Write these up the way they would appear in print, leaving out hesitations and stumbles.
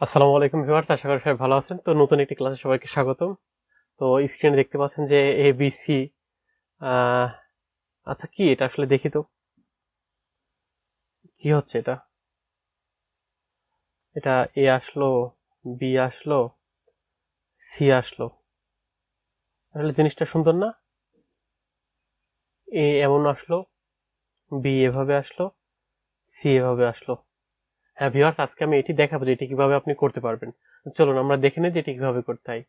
আসসালামু আলাইকুম ভিউয়ার্স, আশা করি সবাই ভালো আছেন। তো নতুন একটি ক্লাসে সবাইকে স্বাগতম। তো স্ক্রিনে দেখতে পাচ্ছেন যে ABC। আচ্ছা, কি এটা আসলে দেখি তো কি হচ্ছে। এটা এ আসলো, বি আসলো, সি আসলো। আসলে জিনিসটা সুন্দর না? এ এমন আসলো, বি এভাবে আসলো, সি এভাবে আসলো। হ্যাঁ ভিউয়ার্স, আজকে আমি এটি দেখাবো যে এটি কিভাবে আপনি করতে পারবেন। চলুন আমরা দেখে নিই যে এটি কিভাবে করতে হয়।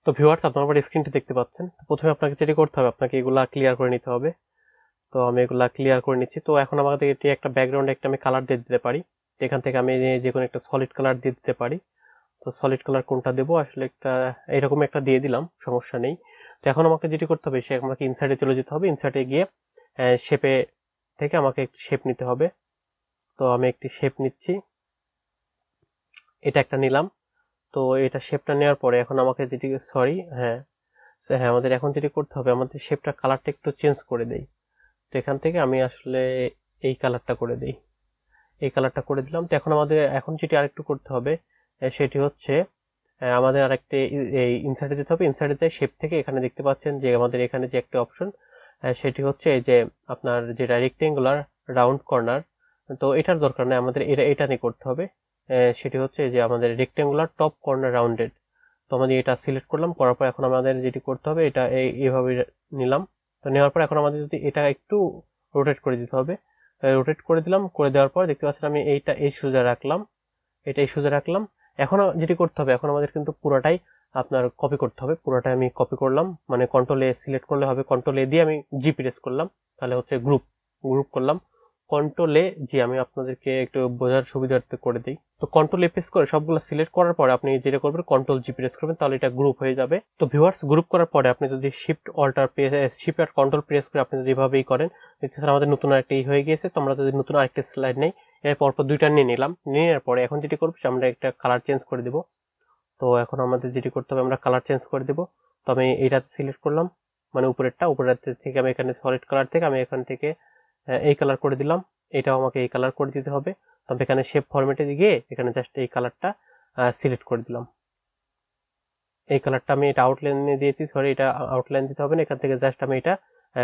তো ভিউয়ার্স, আপনারা আমার স্ক্রিনটি দেখতে পাচ্ছেন। প্রথমে আপনাকে যেটি করতে হবে, আপনাকে এগুলা ক্লিয়ার করে নিতে হবে। তো আমি এগুলা ক্লিয়ার করে নিচ্ছি। তো এখন আমাদের এটি একটা ব্যাকগ্রাউন্ডে একটা আমি কালার দিয়ে দিতে পারি। এখান থেকে আমি যে কোনো একটা সলিড কালার দিয়ে দিতে পারি। তো সলিড কালার কোনটা দেবো, আসলে একটা এরকম একটা দিয়ে দিলাম, সমস্যা নেই। তো এখন আমাকে যেটি করতে হবে, সে আমাকে ইনসাইডে চলে যেতে হবে। ইনসাইডে গিয়ে শেপে থেকে আমাকে একটি শেপ নিতে হবে। তো আমি একটি শেপ নিচ্ছি, এটা একটা নিলাম। তো এটা শেপটা নেওয়ার পরে এখন আমাকে যেটি আমাদের এখন যেটি করতে হবে, আমাদের শেপটা কালারটা একটু চেঞ্জ করে দেই। তো এখান থেকে আমি আসলে এই কালারটা করে দিই, এই কালারটা করে দিলাম। তো এখন আমাদের যেটি আরেকটু করতে হবে, সেটি হচ্ছে আমাদের আরেকটি এই ইনসার্টে যেতে হবে। ইনসার্টে যাই শেপ থেকে এখানে দেখতে পাচ্ছেন যে আমাদের এখানে যে একটা অপশন, সেটি হচ্ছে এই যে আপনার যেটা রেক্টেঙ্গুলার রাউন্ড কর্নার। তো এটার দরকার নেই, আমাদের এটা নিয়ে করতে হবে। সেটি হচ্ছে যে আমাদের রেক্টেঙ্গুলার টপ কর্নার রাউন্ডেড। তো আমাদের এটা সিলেক্ট করলাম, করার পর এখন আমাদের যেটি করতে হবে, এটা এইভাবে নিলাম। তো নেওয়ার পর এখন আমাদের যদি এটা একটু রোটেট করে দিতে হবে। রোটেট করে দিলাম, করে দেওয়ার পর দেখতে পাচ্ছেন আমি এই সোজা রাখলাম, এটা এই সোজা রাখলাম। এখন যেটি করতে হবে, এখন আমাদের কিন্তু পুরোটাই আপনার কপি করতে হবে। পুরোটাই আমি কপি করলাম, মানে কন্ট্রোল এ সিলেক্ট করলে হবে, কন্ট্রোল এ দিয়ে আমি জি প্রেস করলাম, তাহলে হচ্ছে গ্রুপ করলাম। কন্ট্রোল এ জি, আমি আপনাদেরকে একটু বোঝার সুবিধার্থে করে দিই। তো কন্ট্রোল এ প্রেস করে সবগুলো সিলেক্ট করার পরে আপনি যেটা করবেন, কন্ট্রোল জি প্রেস করবেন, তাহলে এটা গ্রুপ হয়ে যাবে। তো ভিউয়ার্স, গ্রুপ করার পরে আপনি যদি শিফট আর কন্ট্রোল প্রেস করে আপনি যদি এভাবেই করেন, দেখতেছেন আমাদের নতুন আরেকটা হয়ে গিয়েছে। তো আমরা যদি নতুন আরেকটা স্লাইড নেই, এর পরপর দুইটা নিয়ে নিলাম। নিয়ে নেওয়ার পরে এখন যেটি করবো, আমরা একটা কালার চেঞ্জ করে দেব। তো এখন আমাদের যেটি করতে হবে, আমরা কালার চেঞ্জ করে দেব। তো আমি এইটাতে সিলেক্ট করলাম, মানে উপরের থেকে আমি এখানে সলিড কালার থেকে আমি এখান থেকে এই কালার করে দিলাম। এটাও আমাকে এই কালার করে দিতে হবে। তবে এখানে শেপ ফরম্যাটে গিয়ে এখানে জাস্ট এই কালারটা সিলেক্ট করে দিলাম। এই কালারটা আমি এটা আউটলাইনে দিয়েছি, এটা আউটলাইন দিতে হবে না, এখান থেকে জাস্ট আমি এটা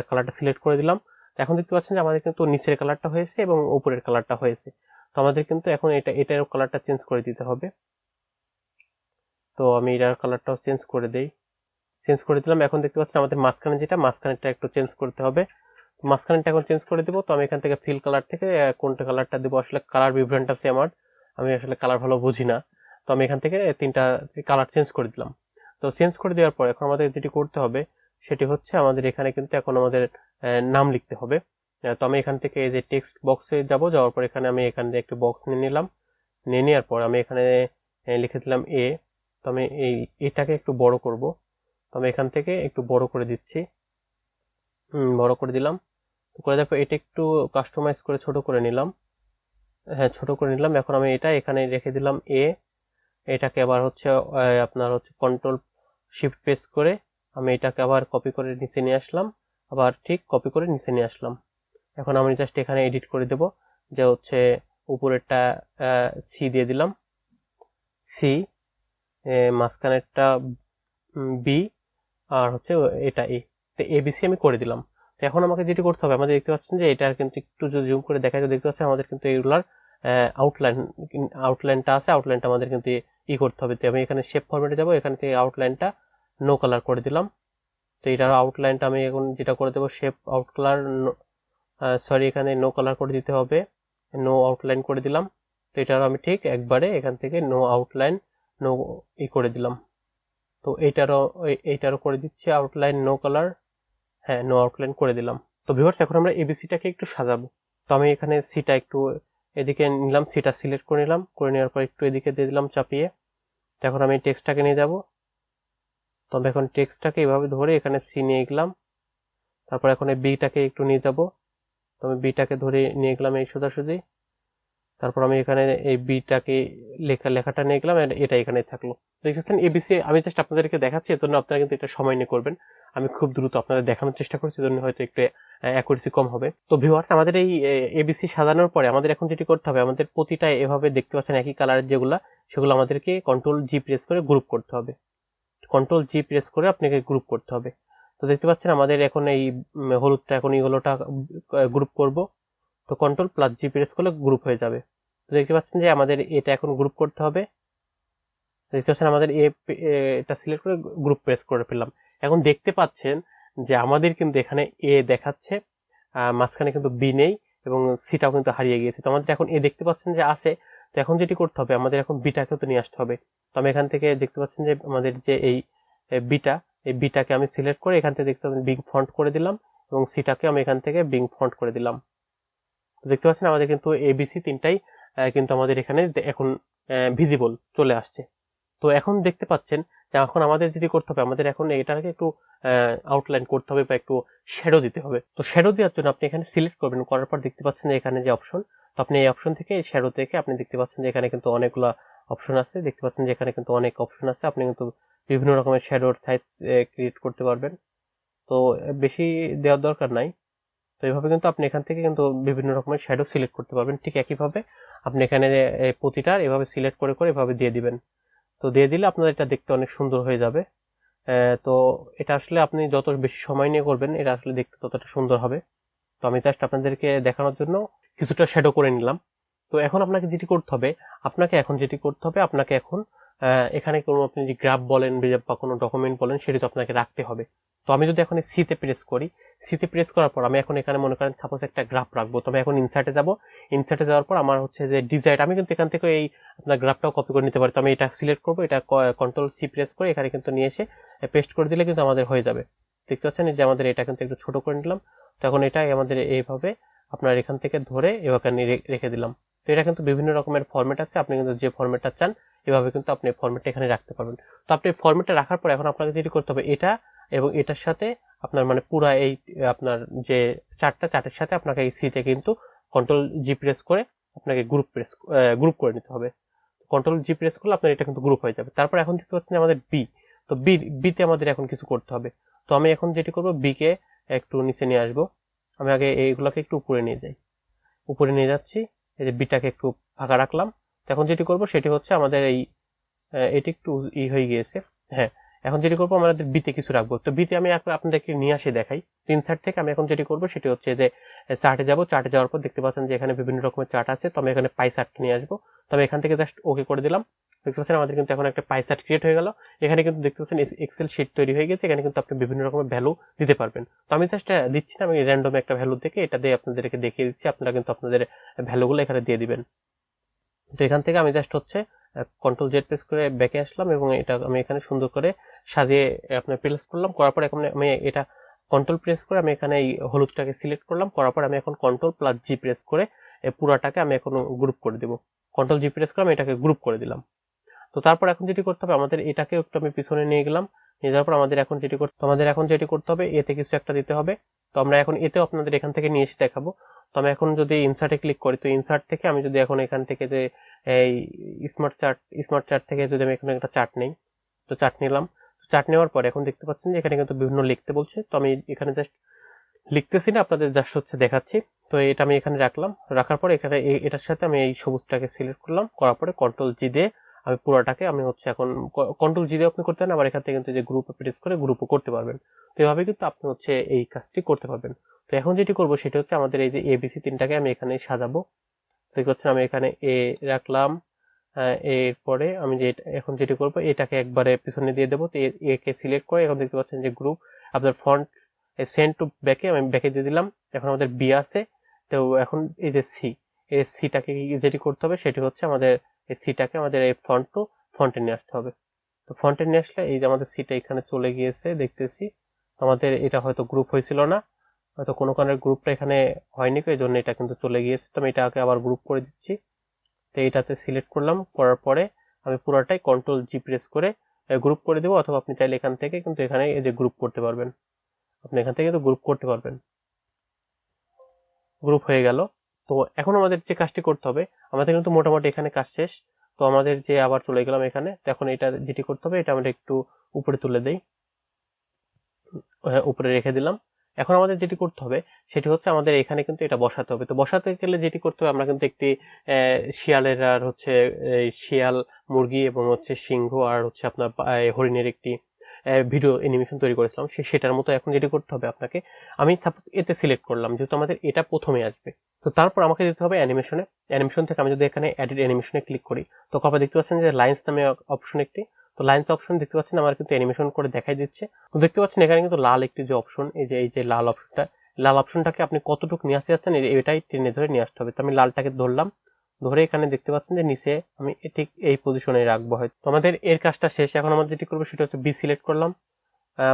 কালারটা সিলেক্ট করে দিলাম। এখন দেখতে পাচ্ছেন যে আমাদের কিন্তু নিচের কালারটা হয়েছে এবং উপরের কালারটা হয়েছে। তো আমাদের কিন্তু এখন এটার কালারটা চেঞ্জ করে দিতে হবে। তো আমি এটার কালারটাও চেঞ্জ করে দেই, চেঞ্জ করে দিলাম। এখন দেখতে পাচ্ছেন আমাদের মাঝখানেরটা একটু চেঞ্জ করতে হবে। মাঝখানেরটা এখন চেঞ্জ করে দেবো। তো আমি এখান থেকে ফিল কালার থেকে কোনটা কালারটা দেবো, আসলে কালার বিভ্রান্ট আছে আমার, আমি আসলে কালার ভালো বুঝি না। তো আমি এখান থেকে তিনটা কালার চেঞ্জ করে দিলাম। তো চেঞ্জ করে দেওয়ার পর এখন আমাদের যেটি করতে হবে, সেটি হচ্ছে আমাদের এখানে কিন্তু এখন আমাদের নাম লিখতে হবে। তো আমি এখান থেকে এই যে টেক্সট বক্সে যাওয়ার পর এখানে আমি এখান থেকে একটি বক্স নিয়ে নিলাম। নিয়ে নেওয়ার পর আমি এখানে লিখে দিলাম এ। তো আমি এটাকে একটু বড় করব। তো আমি এখান থেকে একটু বড় করে দিচ্ছি, বড় করে দিলাম। করে দেওয়ার পর এটা একটু কাস্টমাইজ করে ছোট করে নিলাম। হ্যাঁ, ছোট করে নিলাম। এখন আমি এটা এখানে রেখে দিলাম এ। এটাকে আবার হচ্ছে আপনার হচ্ছে কন্ট্রোল শিফট প্রেস করে আমি এটাকে আবার কপি করে নিচে নিয়ে আসলাম, আবার ঠিক কপি করে নিচে নিয়ে আসলাম। এখন আমি জাস্ট এখানে এডিট করে দেব, যে হচ্ছে উপরেরটা সি দিয়ে দিলাম, সি, মাঝখানেরটা বি, আর হচ্ছে এটা এ। তো এবিসি আমি করে দিলাম। তো এখন আমাকে যেটি করতে হবে, আমাদের দেখতে পাচ্ছেন যে এটার কিন্তু একটু যদি জুম করে দেখাই, তো দেখতে পাচ্ছেন আমাদের কিন্তু এগুলার আউটলাইনটা আছে, আউটলাইনটা আমাদের কিন্তু করতে হবে। তো আমি এখানে শেপ ফরম্যাটে যাব, এখান থেকে আউটলাইনটা নো কালার করে দিলাম। তো এটার আউটলাইনটা আমি এখন যেটা করে দেবো, শেপ আউট কালার এখানে নো কালার করে দিতে হবে, নো আউটলাইন করে দিলাম। তো এটারও আমি ঠিক একবারে এখান থেকে নো আউটলাইন নো করে দিলাম। তো এইটারও করে দিচ্ছি আউটলাইন নো কালার, হ্যাঁ নো আউটলাইন করে দিলাম। তো ভিউয়ার্স, এখন আমরা এবিসিটাকে একটু সাজাবো। তো আমি এখানে সিটা একটু এদিকে নিলাম, সিটা সিলেক্ট করে নিলাম, করে নেওয়ার পর একটু এদিকে দিয়ে দিলাম চাপিয়ে। তো এখন আমি টেক্সটটাকে নিয়ে যাব। তবে এখন টেক্সটটাকে এভাবে ধরে এখানে সি নিয়ে গেলাম, তারপর এখন এই বিটাকে একটু নিয়ে যাব। তো আমি বিটাকে ধরে নিয়ে গেলাম এই সোজাসুজি। তারপর আমি এখানে এই বিটাকে লেখাটা নিয়ে গেলাম, এটা এখানে থাকলো। দেখেছেন এবিসি, আমি জাস্ট আপনাদেরকে দেখাচ্ছি, এর জন্য আপনারা কিন্তু এটা সময় নিয়ে করবেন। আমি খুব দ্রুত আপনাদের দেখানোর চেষ্টা করছি, জন্য হয়তো একটু অ্যাকুরেসি কম হবে। তো ভিউয়ার্স, আমাদের এই এবিসি সাজানোর পরে আমাদের এখন যেটি করতে হবে, আমাদের প্রতিটা এভাবে দেখতে পাচ্ছেন একই কালারের সেগুলো আমাদেরকে কন্ট্রোল-জি প্রেস করে গ্রুপ করতে হবে। কন্ট্রোল-জি প্রেস করে আপনাকে গ্রুপ করতে হবে। তো দেখতে পাচ্ছেন আমাদের এখন এই হলুদটা, এখন ইয়েলোটা গ্রুপ করব। তো কন্ট্রোল+জি প্রেস করলে গ্রুপ হয়ে যাবে। তো দেখতে পাচ্ছেন যে আমাদের এটা এখন গ্রুপ করতে হবে। দেখতে পাচ্ছেন আমাদের এটা সিলেক্ট করে গ্রুপ প্রেস করে ফেললাম। এখন দেখতে পাচ্ছেন যে আমাদের কিন্তু এখানে এ দেখাচ্ছে, মাঝখানে কিন্তু বি নেই এবং সিটাও কিন্তু হারিয়ে গিয়েছে। তো আমাদের এখন এ দেখতে পাচ্ছেন যে আছে। তো এখন যেটি করতে হবে, আমাদের এখন বিটাকেও তো নিয়ে আসতে হবে। তো আমি এখান থেকে দেখতে পাচ্ছেন যে আমাদের যে এই বিটাকে আমি সিলেক্ট করে এখান থেকে দেখতে পাচ্ছেন বিং ফন্ট করে দিলাম এবং সিটাকে আমি এখান থেকে বিং ফন্ট করে দিলাম। তো দেখতে পাচ্ছেন আমাদের কিন্তু এবিসি তিনটাই কিন্তু আমাদের এখানে এখন ভিজিবল চলে আসছে। তো এখন দেখতে পাচ্ছেন যে এখন আমাদের যেটি করতে হবে, আমাদের এখন এটাকে একটু আউটলাইন করতে হবে বা একটু শ্যাডো দিতে হবে। তো শ্যাডো দেওয়ার জন্য আপনি এখানে সিলেক্ট করবেন, করার পর দেখতে পাচ্ছেন যে এখানে যে অপশন, তো আপনি এই অপশন থেকে শ্যাডো থেকে আপনি দেখতে পাচ্ছেন যে এখানে কিন্তু অনেকগুলো অপশন আছে। দেখতে পাচ্ছেন যে এখানে কিন্তু অনেক অপশন আছে, আপনি কিন্তু বিভিন্ন রকমের শ্যাডোর সাইজ ক্রিয়েট করতে পারবেন। তো বেশি দেওয়ার দরকার নাই। তো এইভাবে কিন্তু আপনি এখান থেকে কিন্তু বিভিন্ন রকমের শ্যাডো সিলেক্ট করতে পারবেন। ঠিক একইভাবে আপনি এখানে প্রতিটার এভাবে সিলেক্ট করে করে এভাবে দিয়ে দিবেন। তো দিয়ে দিলে আপনার এটা দেখতে অনেক সুন্দর হয়ে যাবে। তো এটা আসলে আপনি যত বেশি সময় নিয়ে করবেন, এটা আসলে দেখতে ততটা সুন্দর হবে। তো আমি জাস্ট আপনাদেরকে দেখানোর জন্য কিছুটা শ্যাডো করে নিলাম। তো এখন আপনাকে যেটি করতে হবে, আপনাকে এখন এখানে কোনো আপনি যে গ্রাফ বলেন বা কোনো ডকুমেন্ট বলেন, সেটি তো আপনাকে রাখতে হবে। তো আমি যদি এখন সিতে প্রেস করি, সিতে প্রেস করার পর আমি এখন এখানে মনে করেন সাপোজ একটা গ্রাফ রাখবো। তো আমি এখন ইনসার্টে যাব, ইনসার্টে যাওয়ার পর আমার হচ্ছে যে ডিজাইন, আমি কিন্তু এখান থেকে এই আপনার গ্রাফটাও কপি করে নিতে পারি। তো আমি এটা সিলেক্ট করবো, এটা কন্ট্রোল-সি প্রেস করে এখানে কিন্তু নিয়ে এসে পেস্ট করে দিলে কিন্তু আমাদের হয়ে যাবে। দেখতে পাচ্ছেন যে আমাদের এটা কিন্তু একটু ছোট করে নিলাম। তো এখন এটাই আমাদের এইভাবে আপনার এখান থেকে ধরে এভাবে রেখে দিলাম। তো এটা কিন্তু বিভিন্ন রকমের ফরম্যাট আছে, আপনি কিন্তু যে ফরম্যাটটা চান এভাবে কিন্তু আপনি ফরম্যাটটা এখানে রাখতে পারবেন। তো আপনি ফরম্যাটটা রাখার পর এখন আপনাকে যেটি করতে হবে, এটা এবং এটার সাথে আপনার মানে পুরা এই আপনার যে চার্টের সাথে আপনাকে এই সিতে কিন্তু কন্ট্রোল-জি প্রেস করে আপনাকে গ্রুপ করে নিতে হবে। কন্ট্রোল-জি প্রেস করলে আপনার এটা কিন্তু গ্রুপ হয়ে যাবে। তারপর এখন দেখতে পাচ্ছেন আমাদের বি, তো বিতে আমাদের এখন কিছু করতে হবে। তো আমি এখন যেটি করব, বিকে একটু নিচে নিয়ে আসবো। আমি আগে এইগুলোকে একটু উপরে নিয়ে যাই, উপরে নিয়ে যাচ্ছি। এই যে বিটাকে একটু ফাঁকা রাখলাম। এখন যেটি করব সেটি হচ্ছে আমাদের এটি একটু হয়ে গিয়েছে। হ্যাঁ, এখন যেটি করবো আমাদের বিতে কিছু রাখবো। তো বিতে আমি আপনাদেরকে নিয়ে আসে দেখাই। সাইড থেকে আমি এখন যেটি করবো সেটি হচ্ছে যে চার্টে যাব, চার্টে যাওয়ার পর দেখতে পাচ্ছেন যে এখানে বিভিন্ন রকমের চার্ট আছে। তো আমি এখানে পাই চার্ট নিয়ে আসবো। তো আমি এখান থেকে জাস্ট ওকে করে দিলাম। দেখতে পাচ্ছেন আমাদের কিন্তু এখন একটা পাই চার্ট ক্রিয়েট হয়ে গেল। এখানে কিন্তু দেখতে পাচ্ছেন এক্সেল শিট তৈরি হয়ে গেছে। এখানে কিন্তু আপনি বিভিন্ন রকমের ভ্যালু দিতে পারবেন। তো আমি জাস্ট দিচ্ছি না, আমি র্যান্ডম একটা ভ্যালু থেকে এটা দিয়ে আপনাদেরকে দেখিয়ে দিচ্ছি। আপনারা কিন্তু আপনাদের ভ্যালুগুলো এখানে দিয়ে দিবেন। তো এখান থেকে আমি জাস্ট হচ্ছে কন্ট্রোল-জেড প্রেস করে ব্যাকে আসলাম এবং এটা আমি এখানে সুন্দর করে সাজিয়ে আপনার প্লেস করলাম। করার পর এখন আমি এটা কন্ট্রোল প্রেস করে আমি এখানে এই হলুদটাকে সিলেক্ট করলাম। করার পর আমি এখন কন্ট্রোল+জি প্রেস করে পুরাটাকে আমি এখন গ্রুপ করে দেবো। কন্ট্রোল-জি প্রেস করে আমি এটাকে গ্রুপ করে দিলাম। তো তারপর এখন যেটি করতে হবে, আমাদের এটাকে একটু আমি পিছনে নিয়ে গেলাম। নিয়ে যাওয়ার পর আমাদের এখন যেটি করতে হবে, এতে কিছু একটা দিতে হবে। তো আমরা এখন এতেও আপনাদের এখান থেকে নিয়ে এসে দেখাবো। তো আমি এখন যদি ইনসার্টে ক্লিক করি, তো ইনসার্ট থেকে আমি যদি এখন এখান থেকে যে এই স্মার্ট চার্ট থেকে যদি আমি এখানে একটা চার্ট নেই, তো চার্ট নিলাম। চার্ট নেওয়ার পর এখন দেখতে পাচ্ছেন যে এখানে কিন্তু বিভিন্ন লিখতে বলছে। তো আমি এখানে জাস্ট লিখতেছি না, আপনাদের জাস্ট হচ্ছে দেখাচ্ছি। তো এটা আমি এখানে রাখলাম। রাখার পর এখানে এটার সাথে আমি এই সবুজটাকে সিলেক্ট করলাম। করার পরে কন্ট্রোল-জি দিয়ে আমি পুরোটাকে আমি হচ্ছে এখন কন্ট্রোল-জি দিয়ে আপনি করতে পারেন, আবার এখান থেকে কিন্তু যে গ্রুপে প্রেস করে গ্রুপও করতে পারবেন। তো এভাবে কিন্তু আপনি হচ্ছে এই কাজটি করতে পারবেন। তো এখন যেটি করবো সেটা হচ্ছে আমাদের এই যে এবিসি তিনটাকে আমি এখানে সাজাবো। দেখতে পাচ্ছেন আমি এখানে এ রাখলাম। এরপরে আমি যে এখন যেটি করবো, এটাকে একবারে পিছনে দিয়ে দেবো। তো একে সিলেক্ট করে এখন দেখতে পাচ্ছেন যে গ্রুপ আপনার ফন্ট সেন্ড টু ব্যাকে আমি ব্যাকে দিয়ে দিলাম। এখন আমাদের বি আছে। তো এখন এই যে এই সিটাকে যেটি করতে হবে সেটি হচ্ছে আমাদের এই সিটাকে আমাদের এই ফন্টে নিয়ে আসতে হবে। তো ফন্টে নিয়ে আসলে এই যে আমাদের সিটা এখানে চলে গিয়েছে দেখতেছি। আমাদের এটা হয়তো গ্রুপ হয়েছিল না, হয়তো কোনো কারণে গ্রুপটা এখানে হয়নি, এই জন্য এটা কিন্তু চলে গিয়েছে। তো আমি এটাকে আবার গ্রুপ করে দিচ্ছি। তো এটাতে সিলেক্ট করলাম, করার পরে আমি পুরোটাই কন্ট্রোল-জি প্রেস করে গ্রুপ করে দেবো। অথবা আপনি চাইলে এখান থেকে কিন্তু এখানে এই যে গ্রুপ করতে পারবেন, আপনি এখান থেকে কিন্তু গ্রুপ করতে পারবেন। গ্রুপ হয়ে গেল। তো এখন আমাদের যে কাজটি করতে হবে, আমাদের কিন্তু মোটামুটি এখানে কাজ শেষ। তো আমাদের যে আবার চলে গেলাম এখানে, তো এখন এটা যেটি করতে হবে, এটা আমরা একটু উপরে তুলে দেই। উপরে রেখে দিলাম। এখন আমাদের যেটি করতে হবে সেটি হচ্ছে আমাদের এখানে কিন্তু এটা বসাতে হবে। তো বসাতে গেলে যেটি করতে হবে, আমরা কিন্তু একটি শিয়ালের আর হচ্ছে শিয়াল, মুরগি এবং হচ্ছে সিংহ আর হচ্ছে আপনার হরিণের একটি ভিডিও অ্যানিমেশন তৈরি করেছিলাম, সেটার মতো এখন যেটি করতে হবে আপনাকে, আমি সাপোজ এতে সিলেক্ট করলাম যেহেতু আমাদের এটা প্রথমে আসবে। তো তারপর আমাকে যেতে হবে অ্যানিমেশনে। অ্যানিমেশন থেকে আমি যদি এখানে এডিট অ্যানিমেশনে ক্লিক করি, তো আপনারা দেখতে পাচ্ছেন যে লাইন্স নামে অপশন একটি, তো লাইন্স অপশন দেখতে পাচ্ছেন আমার কিন্তু অ্যানিমেশন করে দেখাই দিচ্ছে। তো দেখতে পাচ্ছেন এখানে কিন্তু লাল একটি যে অপশন, এই যে লাল অপশনটা, লাল অপশনটাকে আপনি কতটুকু নিয়ে আসতে যাচ্ছেন এটাই টেনে ধরে নিয়ে আসতে হবে। তো আমি লালটাকে ধরলাম, ধরে এখানে দেখতে পাচ্ছেন যে নিচে আমি ঠিক এই পজিশনে রাখবো হয়তো। তো আমাদের এর কাজটা শেষ। এখন আমরা যেটি করবো সেটা হচ্ছে বি সিলেক্ট করলাম।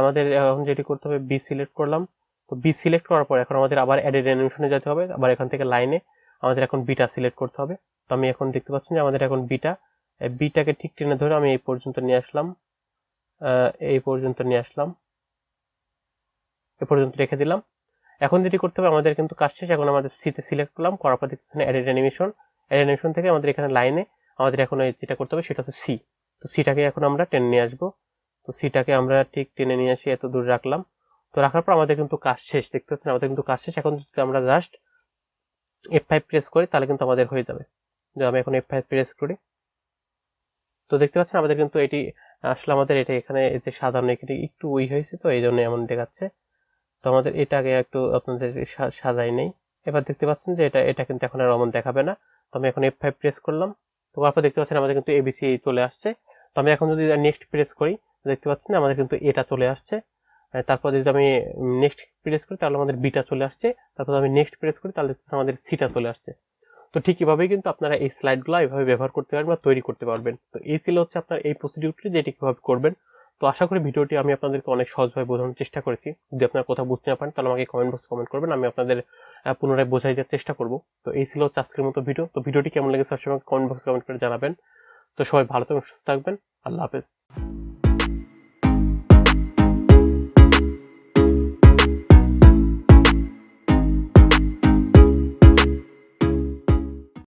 আমাদের এখন যেটি করতে হবে বি সিলেক্ট করলাম। তো বি সিলেক্ট করার পর এখন আমাদের আবার এডিট অ্যানিমেশনে যেতে হবে, আবার এখান থেকে লাইনে আমাদের এখন বিটা সিলেক্ট করতে হবে। তো আমি এখন দেখতে পাচ্ছেন যে আমাদের এখন বিটাকে ঠিক টেনে ধরে আমি এই পর্যন্ত নিয়ে আসলাম, এই পর্যন্ত নিয়ে আসলাম, এ পর্যন্ত রেখে দিলাম। এখন যেটি করতে হবে আমাদের কিন্তু কাজ শেষ। এখন আমাদের সিতে সিলেক্ট করলাম, করার পর দেখতেছেন এডিট অ্যানিমেশন। এডিট অ্যানিমেশন থেকে আমাদের এখানে লাইনে আমাদের এখন যেটা করতে হবে সেটা হচ্ছে সি। তো সিটাকে এখন আমরা টেনে নিয়ে আসবো। তো সিটাকে আমরা ঠিক টেনে নিয়ে আসি, এত দূর রাখলাম। তো রাখার পর আমাদের কিন্তু কাজ শেষ, দেখতে পাচ্ছেন আমাদের কিন্তু কাজ শেষ। এখন যদি আমরা জাস্ট F5 প্রেস করি তাহলে কিন্তু আমাদের হয়ে যাবে। যদি আমি এখন F5 প্রেস করি, তো দেখতে পাচ্ছেন আমাদের কিন্তু এটি আসলে আমাদের এটা এখানে যে সাধারণ এখানে একটু হয়েছে, তো এই জন্য এমন দেখাচ্ছে। তো আমাদের এটাকে একটু আপনাদের সাজাই নেই। এবার দেখতে পাচ্ছেন যে এটা কিন্তু এখন আর অমন দেখাবে না। তো আমি এখন F5 প্রেস করলাম, তো তারপর দেখতে পাচ্ছেন আমাদের কিন্তু এবিসি চলে আসছে। তো আমি এখন যদি নেক্সট প্রেস করি, দেখতে পাচ্ছেন আমাদের কিন্তু এটা চলে আসছে। তারপর যদি আমি নেক্সট প্রেস করি তাহলে আমাদের বিটা চলে আসছে। তারপর আমি নেক্সট প্রেস করি তাহলে আমাদের সিটা চলে আসছে। তো ঠিক এভাবেই কিন্তু আপনারা এই স্লাইডগুলো এভাবে ব্যবহার করতে পারবেন বা তৈরি করতে পারবেন। তো এই ছিল হচ্ছে আপনার এই প্রসিডিউরটি, যেটি কিভাবে করবেন। তো আশা করি ভিডিওটি আমি আপনাদেরকে অনেক সহজভাবে বোঝানোর চেষ্টা করেছি। যদি আপনারা কোথাও বুঝতে না পারেন তাহলে আমাকে কমেন্ট বক্সে কমেন্ট করবেন, আমি আপনাদের পুনরায় বোঝাই দেওয়ার চেষ্টা করব। তো এই ছিল হচ্ছে আজকের মতো ভিডিও। তো ভিডিওটি কেমন লেগেছে সবসময় কমেন্ট বক্সে কমেন্ট করে জানাবেন। তো সবাই ভালো থাকবেন, সুস্থ থাকবেন। আল্লাহ হাফেজ।